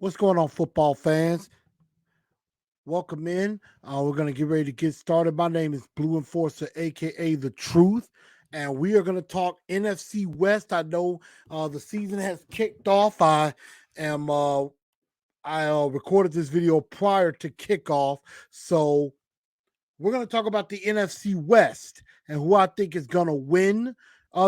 What's going on, football fans? Welcome in. We're going to get ready to get started. My name is Blue Enforcer, aka The Truth, and we are going to talk NFC West. I know the season has kicked off. Am I recorded this video prior to kickoff, so we're going to talk about the NFC West and who I think is going to win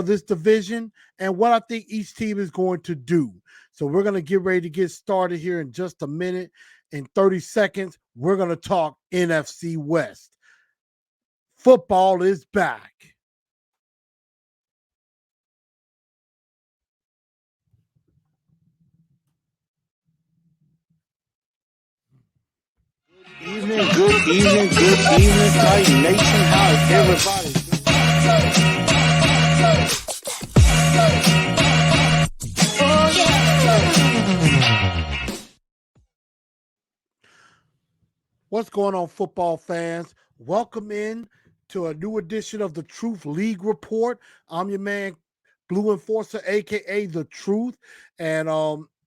this division and what I think each team is going to do. So we're going to get ready to get started here in just a minute. In 30 seconds, we're going to talk NFC West. Football is back. Good evening, Titan Nation. How is everybody? What's going on, football fans? Welcome in to a new edition of the Truth League Report. I'm your man, Blue Enforcer, aka The Truth. And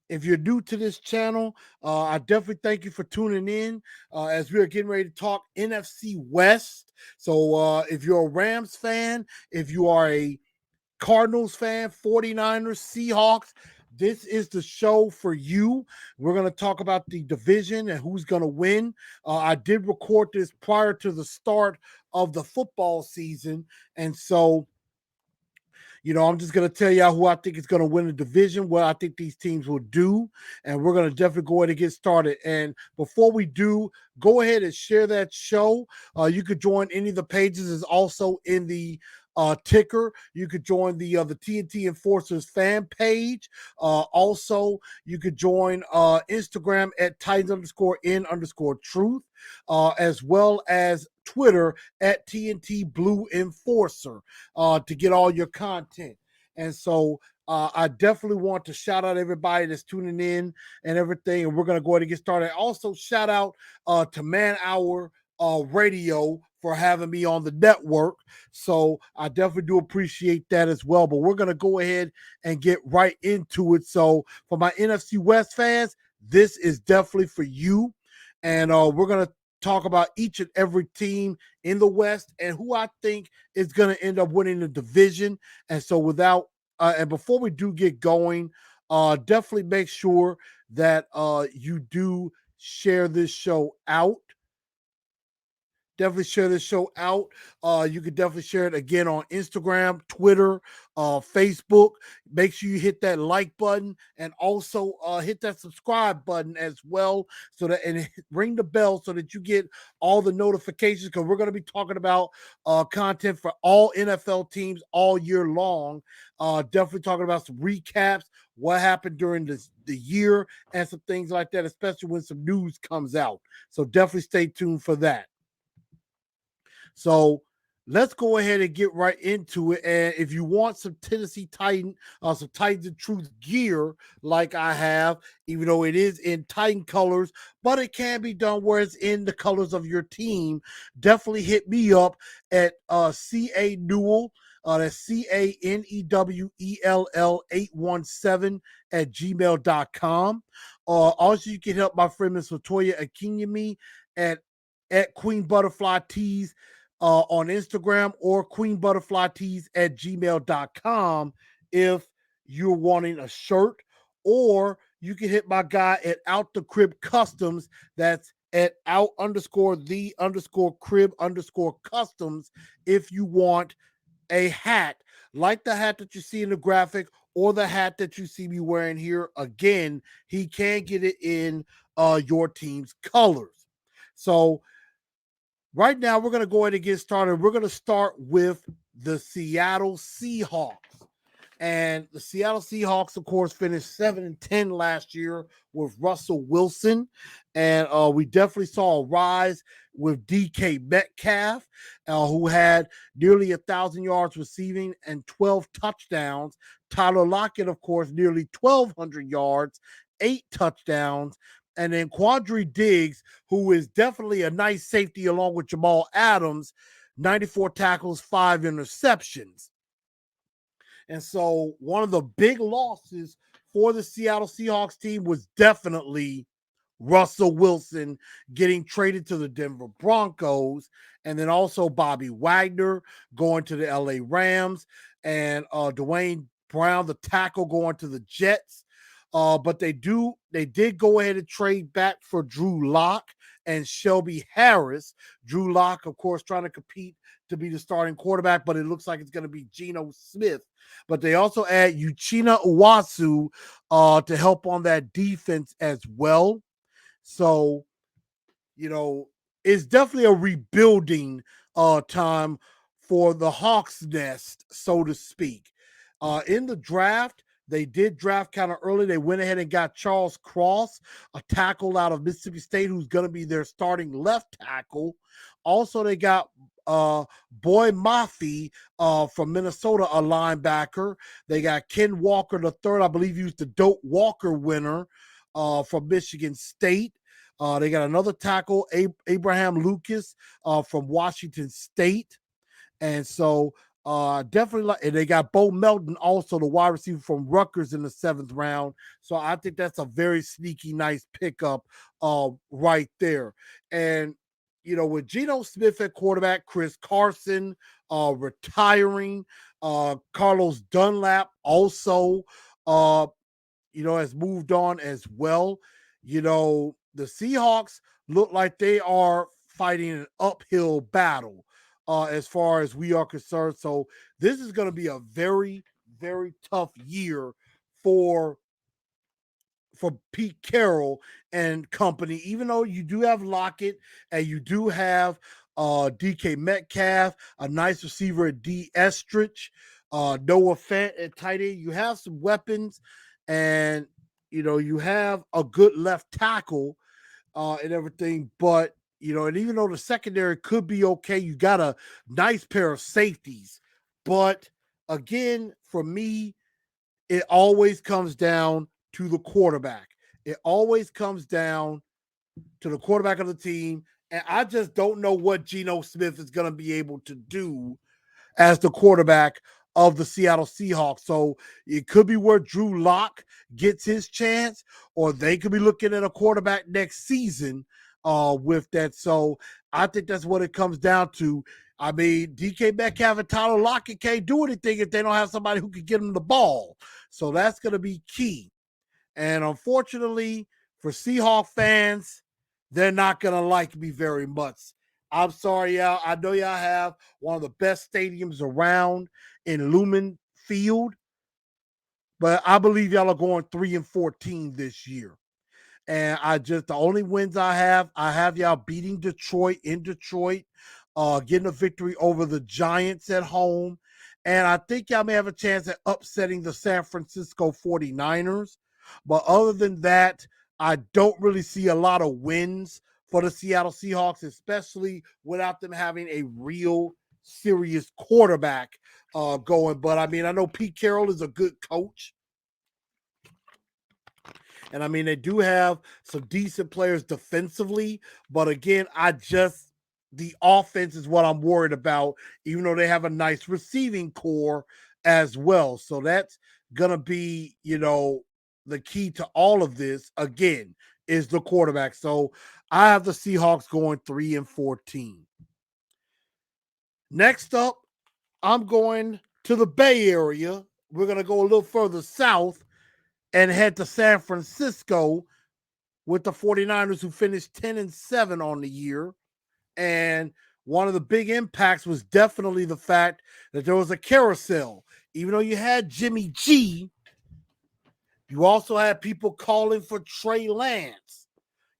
if you're new to this channel, I definitely thank you for tuning in as we are getting ready to talk NFC West. So if you're a Rams fan, if you are a Cardinals fan, 49ers, Seahawks, this is the show for you. We're going to talk about the division and who's going to win. I did record this prior to the start of the football season. And so, I'm just going to tell y'all who I think is going to win the division, what I think these teams will do. And we're going to definitely go ahead and get started. And before we do, go ahead and share that show. You could join any of the pages, is also in the ticker. You could join the TNT Enforcers fan page. Also, you could join Instagram at Titans_N_truth, as well as Twitter at TNT Blue Enforcer to get all your content. And so I definitely want to shout out everybody that's tuning in and everything. And we're going to go ahead and get started. Also, shout out to Man Hour Radio for having me on the network. So I definitely do appreciate that as well. But we're going to go ahead and get right into it. So for my NFC West fans, this is definitely for you. And we're going to talk about each and every team in the West and who I think is going to end up winning the division. And so and before we do get going, definitely make sure that you do share this show out. Definitely share this show out. You can definitely share it again on Instagram, Twitter, Facebook. Make sure you hit that like button and also hit that subscribe button as well, so that and ring the bell so that you get all the notifications, because we're going to be talking about content for all NFL teams all year long. Definitely talking about some recaps, what happened during the year, and some things like that, especially when some news comes out. So definitely stay tuned for that. So let's go ahead and get right into it. And if you want some Tennessee Titan, some Titans of Truth gear, like I have, even though it is in Titan colors, but it can be done where it's in the colors of your team, definitely hit me up at CA Newell. That's CANEWELL 817 at gmail.com. Also, you can help my friend Miss Latoya Akinyemi at Queen Butterfly Tees on Instagram, or queenbutterflytees at gmail.com if you're wanting a shirt. Or you can hit my guy at Out the Crib Customs. That's at out_the_crib_customs if you want a hat like the hat that you see in the graphic, or the hat that you see me wearing here. Again, he can get it in your team's colors. So right now, we're going to go ahead and get started. We're going to start with the Seattle Seahawks. And the Seattle Seahawks, of course, finished 7-10 last year with Russell Wilson. And we definitely saw a rise with DK Metcalf, who had nearly 1,000 yards receiving and 12 touchdowns. Tyler Lockett, of course, nearly 1,200 yards, 8 touchdowns. And then Quandre Diggs, who is definitely a nice safety along with Jamal Adams, 94 tackles, 5 interceptions. And so one of the big losses for the Seattle Seahawks team was definitely Russell Wilson getting traded to the Denver Broncos, and then also Bobby Wagner going to the LA Rams, and Dwayne Brown, the tackle, going to the Jets. But they did go ahead and trade back for Drew Lock and Shelby Harris. Drew Lock, of course, trying to compete to be the starting quarterback, but it looks like it's going to be Geno Smith. But they also add Uchenna Uwasu to help on that defense as well. So, it's definitely a rebuilding time for the Hawks nest, so to speak. In the draft, they did draft kind of early. They went ahead and got Charles Cross, a tackle out of Mississippi State, who's going to be their starting left tackle. Also, they got Boy Mafi from Minnesota, a linebacker. They got Ken Walker III, I believe he was the Doak Walker winner from Michigan State. They got another tackle, Abraham Lucas from Washington State. And so definitely, and they got Bo Melton, also the wide receiver from Rutgers, in the 7th round. So I think that's a very sneaky, nice pickup right there. And, with Geno Smith at quarterback, Chris Carson retiring, Carlos Dunlap also, has moved on as well. The Seahawks look like they are fighting an uphill battle as far as we are concerned. So this is going to be a very, very tough year for Pete Carroll and company, even though you do have Lockett and you do have DK Metcalf, a nice receiver at D. Estrich, Noah Fant at tight end. You have some weapons, and you have a good left tackle and everything. But and even though the secondary could be okay, you got a nice pair of safeties. But again, for me, it always comes down to the quarterback. It always comes down to the quarterback of the team. And I just don't know what Geno Smith is going to be able to do as the quarterback of the Seattle Seahawks. So it could be where Drew Lock gets his chance, or they could be looking at a quarterback next season with that. So I think that's what it comes down to. I mean, DK Metcalf and Tyler Lockett can't do anything if they don't have somebody who can get them the ball. So that's going to be key. And unfortunately for Seahawks fans, they're not going to like me very much. I'm sorry, y'all. I know y'all have one of the best stadiums around in Lumen Field, but I believe y'all are going 3-14 this year. And the only wins I have y'all beating Detroit in Detroit, getting a victory over the Giants at home. And I think y'all may have a chance at upsetting the San Francisco 49ers. But other than that, I don't really see a lot of wins for the Seattle Seahawks, especially without them having a real serious quarterback going. But I mean, I know Pete Carroll is a good coach. And I mean, they do have some decent players defensively. But again, the offense is what I'm worried about, even though they have a nice receiving core as well. So that's going to be, the key to all of this, again, is the quarterback. So I have the Seahawks going 3-14. Next up, I'm going to the Bay Area. We're going to go a little further south and head to San Francisco with the 49ers, who finished 10-7 on the year. And one of the big impacts was definitely the fact that there was a carousel. Even though you had Jimmy G, you also had people calling for Trey Lance,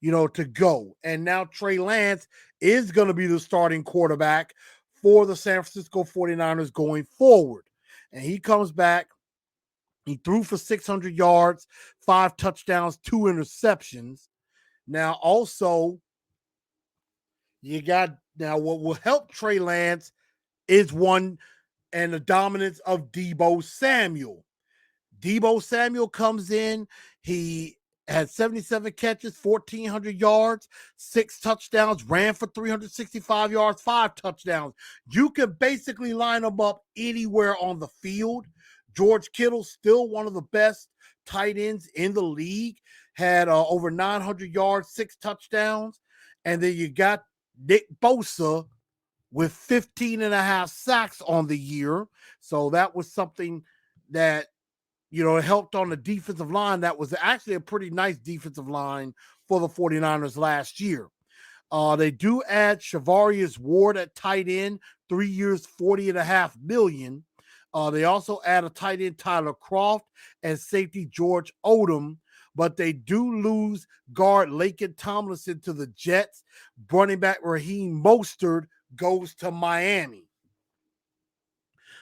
to go. And now Trey Lance is going to be the starting quarterback for the San Francisco 49ers going forward. And he comes back. He threw for 600 yards, 5 touchdowns, 2 interceptions. Now, also, what will help Trey Lance is the dominance of Deebo Samuel. Deebo Samuel comes in. He had 77 catches, 1,400 yards, 6 touchdowns, ran for 365 yards, 5 touchdowns. You can basically line them up anywhere on the field. George Kittle, still one of the best tight ends in the league, had over 900 yards, 6 touchdowns. And then you got Nick Bosa with 15 and a half sacks on the year. So that was something that, helped on the defensive line. That was actually a pretty nice defensive line for the 49ers last year. They do add Charvarius Ward at tight end, 3 years, $40.5 million. They also add a tight end, Tyler Croft, and safety George Odom, but they do lose guard Laken Tomlinson to the Jets. Running back Raheem Mostert goes to Miami.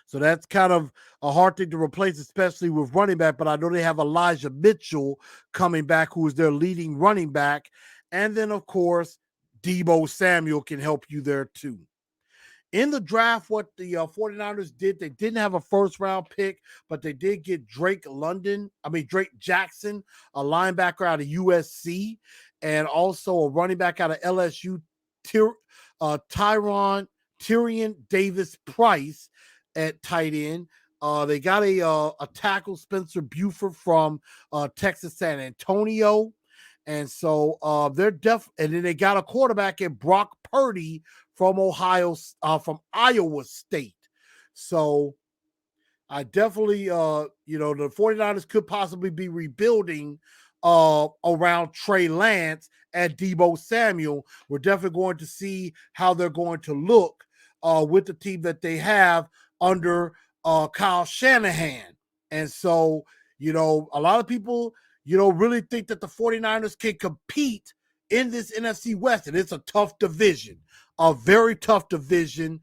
So that's kind of a hard thing to replace, especially with running back, but I know they have Elijah Mitchell coming back, who is their leading running back. And then, of course, Deebo Samuel can help you there too. In the draft, what the 49ers did, they didn't have a first-round pick, but they did get Drake Jackson, a linebacker out of USC, and also a running back out of LSU, Tyrion Davis-Price at tight end. They got a tackle, Spencer Buford from Texas San Antonio. And so and then they got a quarterback in Brock Purdy from from Iowa State. So I definitely, the 49ers could possibly be rebuilding around Trey Lance and Deebo Samuel. We're definitely going to see how they're going to look with the team that they have under Kyle Shanahan. And so, a lot of people, really think that the 49ers can compete in this NFC West. And it's a tough division, a very tough division.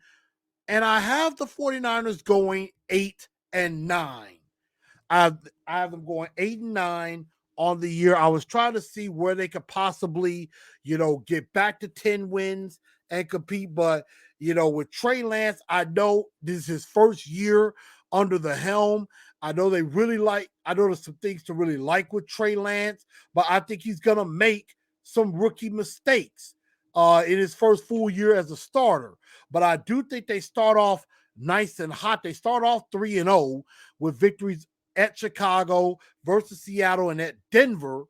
And I have the 49ers going 8-9. I have them going 8-9 on the year. I was trying to see where they could possibly, get back to 10 wins and compete. But, with Trey Lance, I know this is his first year under the helm. I know there's some things to really like with Trey Lance, but I think he's going to make some rookie mistakes in his first full year as a starter. But I do think they start off nice and hot. They start off 3-0 with victories at Chicago versus Seattle and at Denver.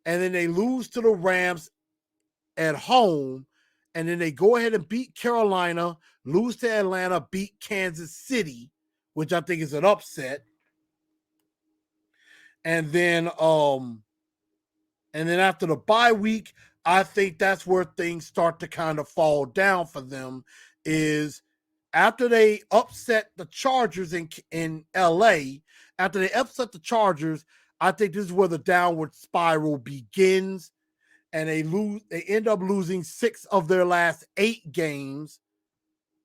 And then they lose to the Rams at home. And then they go ahead and beat Carolina, lose to Atlanta, beat Kansas City, which I think is an upset. And then after the bye week, I think that's where things start to kind of fall down for them, is after they upset the Chargers in LA, after they upset the Chargers, I think this is where the downward spiral begins. And they end up losing 6 of their last 8 games,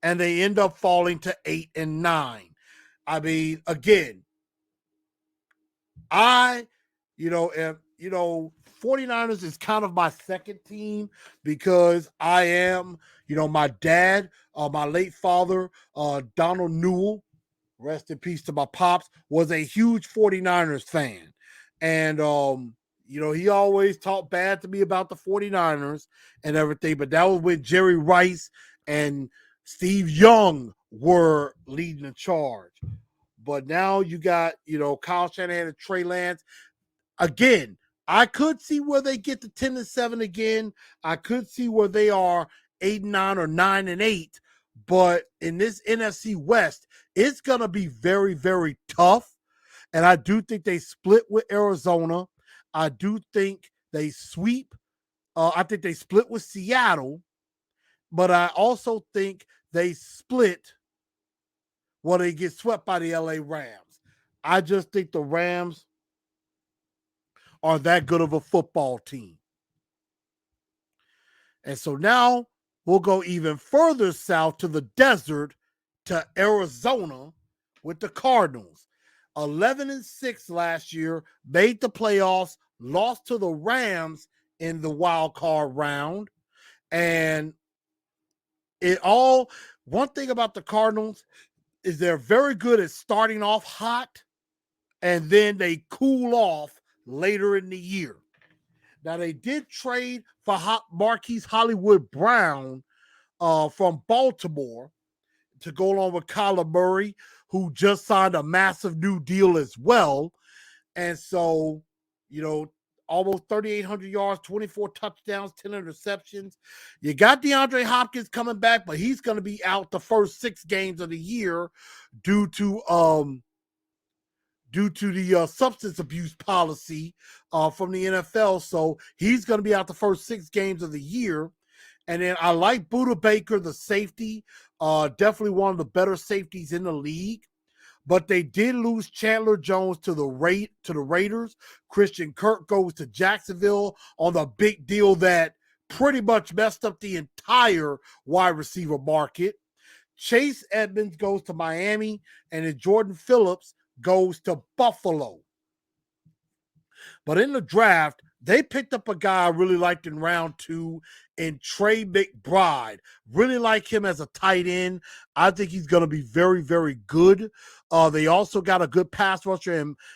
and they end up falling to 8-9. I mean, again, 49ers is kind of my second team because I am, my dad, my late father, Donald Newell, rest in peace to my pops, was a huge 49ers fan. And, he always talked bad to me about the 49ers and everything, but that was when Jerry Rice and Steve Young were leading the charge. But now you got, Kyle Shanahan and Trey Lance. Again, I could see where they get to 10-7 again. I could see where they are 8-9 or 9-8. But in this NFC West, it's going to be very, very tough. And I do think they split with Arizona. I do think they sweep. I think they split with Seattle. But I also think they split they get swept by the LA Rams. I just think the Rams are that good of a football team. And so now we'll go even further south to the desert, to Arizona with the Cardinals. 11-6 last year, made the playoffs, lost to the Rams in the wild card round. And one thing about the Cardinals is they're very good at starting off hot, and then they cool off later in the year. Now, they did trade for Marquise Hollywood Brown from Baltimore to go along with Kyler Murray, who just signed a massive new deal as well. And so, almost 3,800 yards, 24 touchdowns, 10 interceptions. You got DeAndre Hopkins coming back, but he's going to be out the first 6 games of the year due to the substance abuse policy from the NFL. So he's going to be out the first 6 games of the year. And then I like Budda Baker, the safety, definitely one of the better safeties in the league. But they did lose Chandler Jones to the Raiders. Christian Kirk goes to Jacksonville on the big deal that pretty much messed up the entire wide receiver market. Chase Edmonds goes to Miami, and then Jordan Phillips goes to Buffalo. But in the draft, they picked up a guy I really liked in round 2 in Trey McBride. Really like him as a tight end. I think he's going to be very, very good. They also got a good pass rusher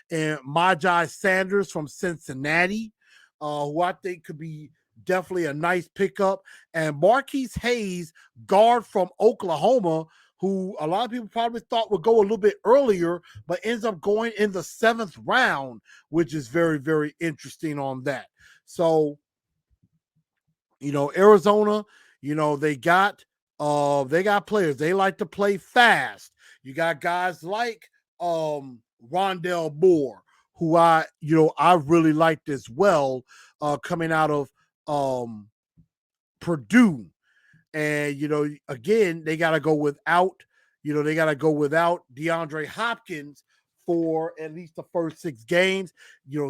in Myjai Sanders from Cincinnati, who I think could be definitely a nice pickup. And Marquise Hayes, guard from Oklahoma, who a lot of people probably thought would go a little bit earlier, but ends up going in the 7th round, which is very, very interesting on that. So, Arizona, they got players. They like to play fast. You got guys like Rondell Moore, who I really liked as well, coming out of Purdue. And, again, they got to go without DeAndre Hopkins for at least the first 6 games.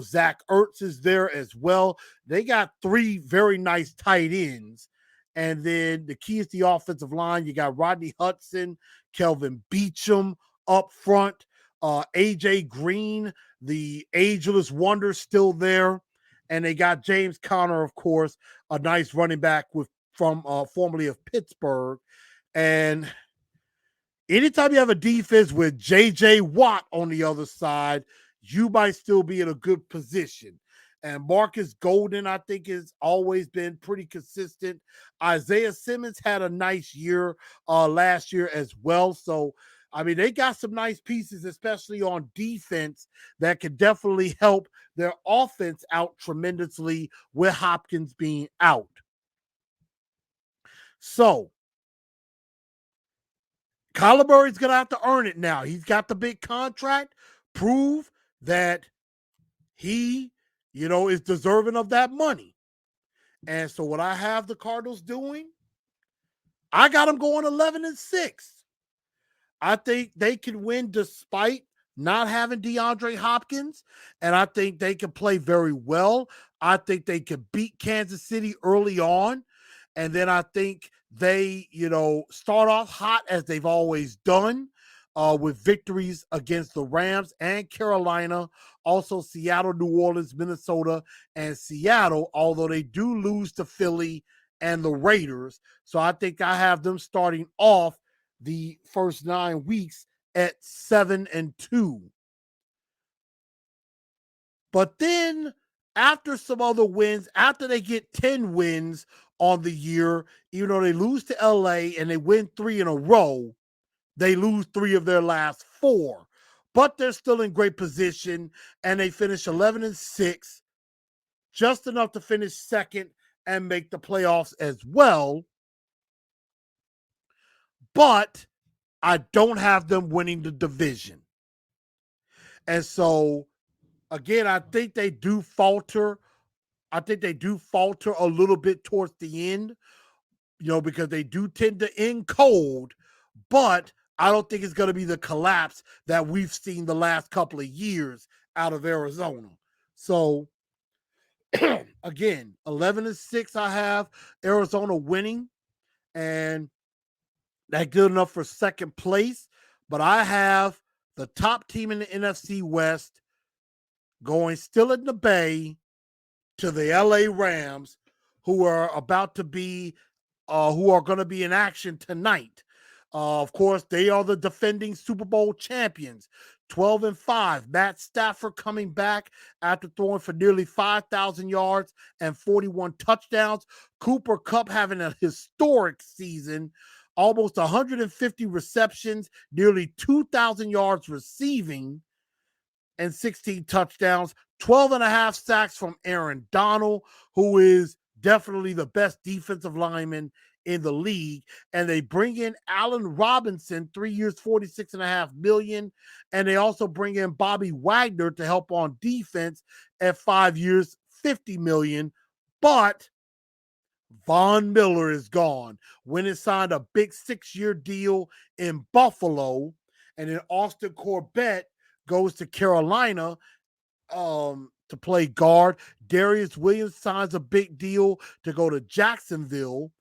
Zach Ertz is there as well. They got 3 very nice tight ends. And then the key is the offensive line. You got Rodney Hudson, Kelvin Beachum up front, AJ Green, the ageless wonder, still there. And they got James Conner, of course, a nice running back from formerly of Pittsburgh. And anytime you have a defense with J.J. Watt on the other side, you might still be in a good position. And Marcus Golden, I think, has always been pretty consistent. Isaiah Simmons had a nice year last year as well. So, I mean, they got some nice pieces, especially on defense, that can definitely help their offense out tremendously with Hopkins being out. So, Kyler Murray's going to have to earn it now. He's got the big contract. Prove that he, is deserving of that money. And so what I have the Cardinals doing, I got them going 11-6. I think they can win despite not having DeAndre Hopkins, and I think they can play very well. I think they can beat Kansas City early on, and then I think they, start off hot as they've always done, with victories against the Rams and Carolina, also Seattle, New Orleans, Minnesota, and Seattle, although they do lose to Philly and the Raiders. So I think I have them starting off the first 9 weeks at 7-2. But then after some other wins, after they get 10 wins on the year, even though they lose to LA and they win 3 in a row, they lose 3 of their last 4. But they're still in great position, and they finish 11-6, just enough to finish second and make the playoffs as well. But I don't have them winning the division. And so, again, I think they do falter. I think they do falter a little bit towards the end, because they do tend to end cold, but I don't think it's going to be the collapse that we've seen the last couple of years out of Arizona. So, again, 11-6, I have Arizona winning, and that's good enough for second place. But I have the top team in the NFC West going still in the Bay to the LA Rams, who are about to be, who are going to be in action tonight. Of course, they are the defending Super Bowl champions, 12-5. Matt Stafford coming back after throwing for nearly 5,000 yards and 41 touchdowns. Cooper Kupp having a historic season, almost 150 receptions, nearly 2,000 yards receiving. and 16 touchdowns, 12 and a half sacks from Aaron Donald, who is definitely the best defensive lineman in the league. And they bring in Allen Robinson, 3 years, $46.5 million. And they also bring in Bobby Wagner to help on defense at 5 years, $50 million. But Von Miller is gone. When it signed a big 6-year deal in Buffalo, and then Austin Corbett goes to Carolina to play guard. Darius Williams signs a big deal to go to Jacksonville.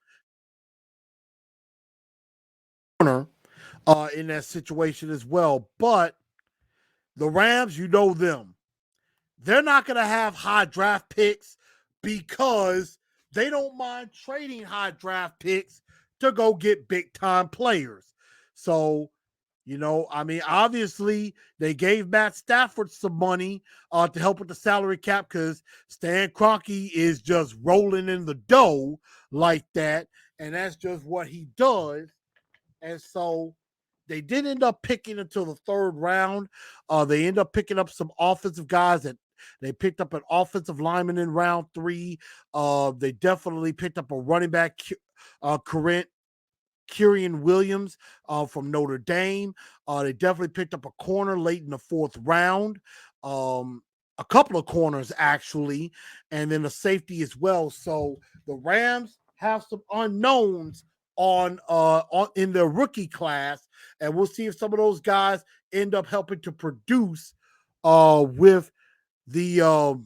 In that situation as well. But the Rams, you know them. They're not going to have high draft picks because they don't mind trading high draft picks to go get big time players. So, obviously they gave Matt Stafford some money to help with the salary cap because Stan Kroenke is just rolling in the dough like that. And that's just what he does. And so they did end up picking until the third round. They end up picking up some offensive guys that they picked up an offensive lineman in round 3. They definitely picked up a running back, Kyren Williams from Notre Dame. They definitely picked up a corner late in the 4th round. A couple of corners, actually, and then a safety as well. So the Rams have some unknowns on in their rookie class, and we'll see if some of those guys end up helping to produce with the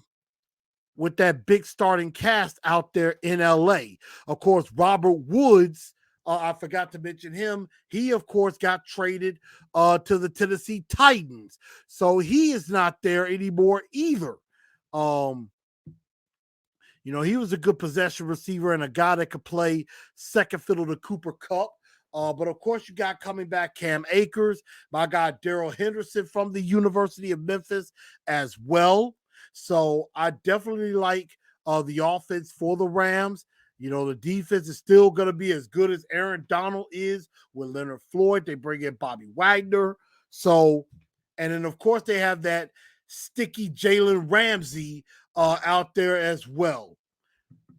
with that big starting cast out there in LA. Of course, Robert Woods, I forgot to mention him. He, of course, got traded to the Tennessee Titans. So he is not there anymore either. He was a good possession receiver and a guy that could play second fiddle to Cooper Kupp. But of course, you got coming back Cam Akers, my guy Darrell Henderson from the University of Memphis as well. So I definitely like the offense for the Rams. The defense is still going to be as good as Aaron Donald is with Leonard Floyd. They bring in Bobby Wagner. So, and then of course they have that sticky Jalen Ramsey out there as well.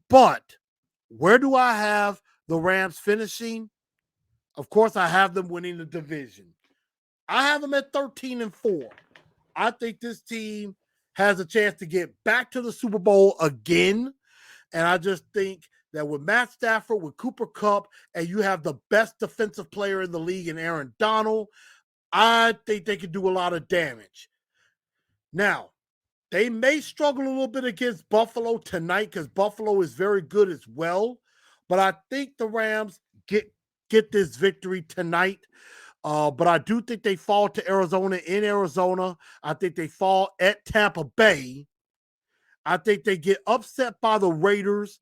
But where do I have the Rams finishing? Of course, I have them winning the division. I have them at 13-4. I think this team has a chance to get back to the Super Bowl again. And I just think that with Matt Stafford, with Cooper Kupp, and you have the best defensive player in the league in Aaron Donald, I think they can do a lot of damage. Now, they may struggle a little bit against Buffalo tonight because Buffalo is very good as well. But I think the Rams get this victory tonight. But I do think they fall to Arizona in Arizona. I think they fall at Tampa Bay. I think they get upset by the Raiders.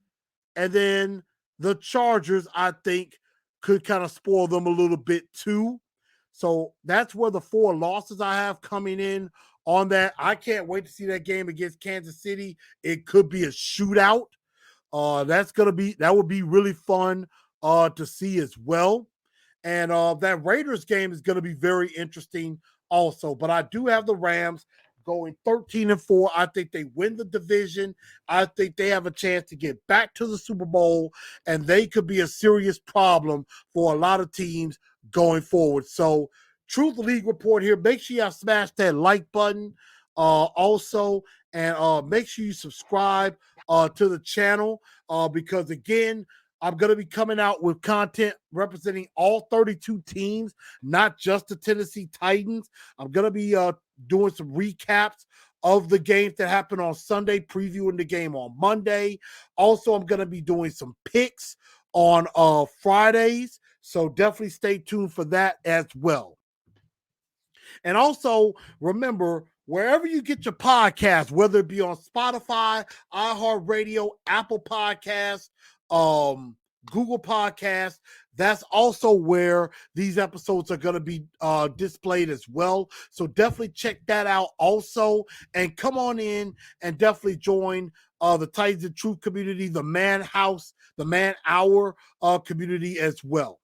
And then the Chargers, I think, could kind of spoil them a little bit too. So that's where the 4 losses I have coming in on that. I can't wait to see that game against Kansas City. It could be a shootout. That would be really fun to see as well. And that Raiders game is going to be very interesting also. But I do have the Rams going 13-4. I think they win the division. I think they have a chance to get back to the Super Bowl, and they could be a serious problem for a lot of teams going forward. So, Truth League Report here. Make sure y'all smash that like button also, and make sure you subscribe to the channel because, again, I'm going to be coming out with content representing all 32 teams, not just the Tennessee Titans. I'm going to be doing some recaps of the games that happened on Sunday, previewing the game on Monday. Also, I'm going to be doing some picks on Fridays, so definitely stay tuned for that as well. And also, remember, wherever you get your podcast, whether it be on Spotify, iHeartRadio, Apple Podcasts, Google Podcasts, that's also where these episodes are going to be displayed as well. So definitely check that out also. And come on in and definitely join the Titans of Truth community, the Man House, the Man Hour community as well.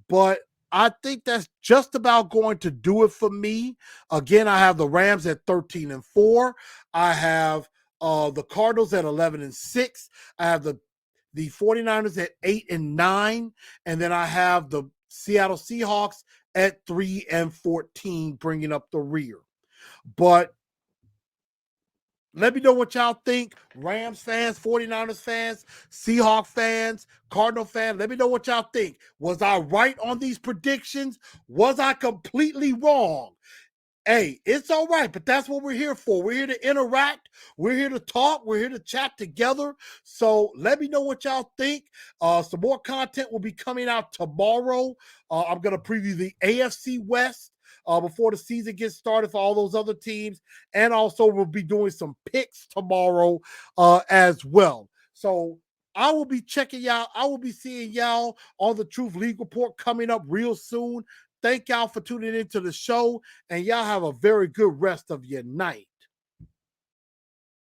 But I think that's just about going to do it for me. Again, I have the Rams at 13-4. I have the Cardinals at 11-6. I have the 49ers at 8-9. And then I have the Seattle Seahawks at 3-14, bringing up the rear. But let me know what y'all think. Rams fans, 49ers fans, Seahawks fans, Cardinal fans. Let me know what y'all think. Was I right on these predictions? Was I completely wrong? Hey, it's all right, but that's what we're here for. We're here to interact. We're here to talk. We're here to chat together. So let me know what y'all think. Some more content will be coming out tomorrow. I'm going to preview the AFC West before the season gets started for all those other teams. And also we'll be doing some picks tomorrow as well. So I will be checking y'all. I will be seeing y'all on the Truth League Report coming up real soon. Thank y'all for tuning into the show, and y'all have a very good rest of your night.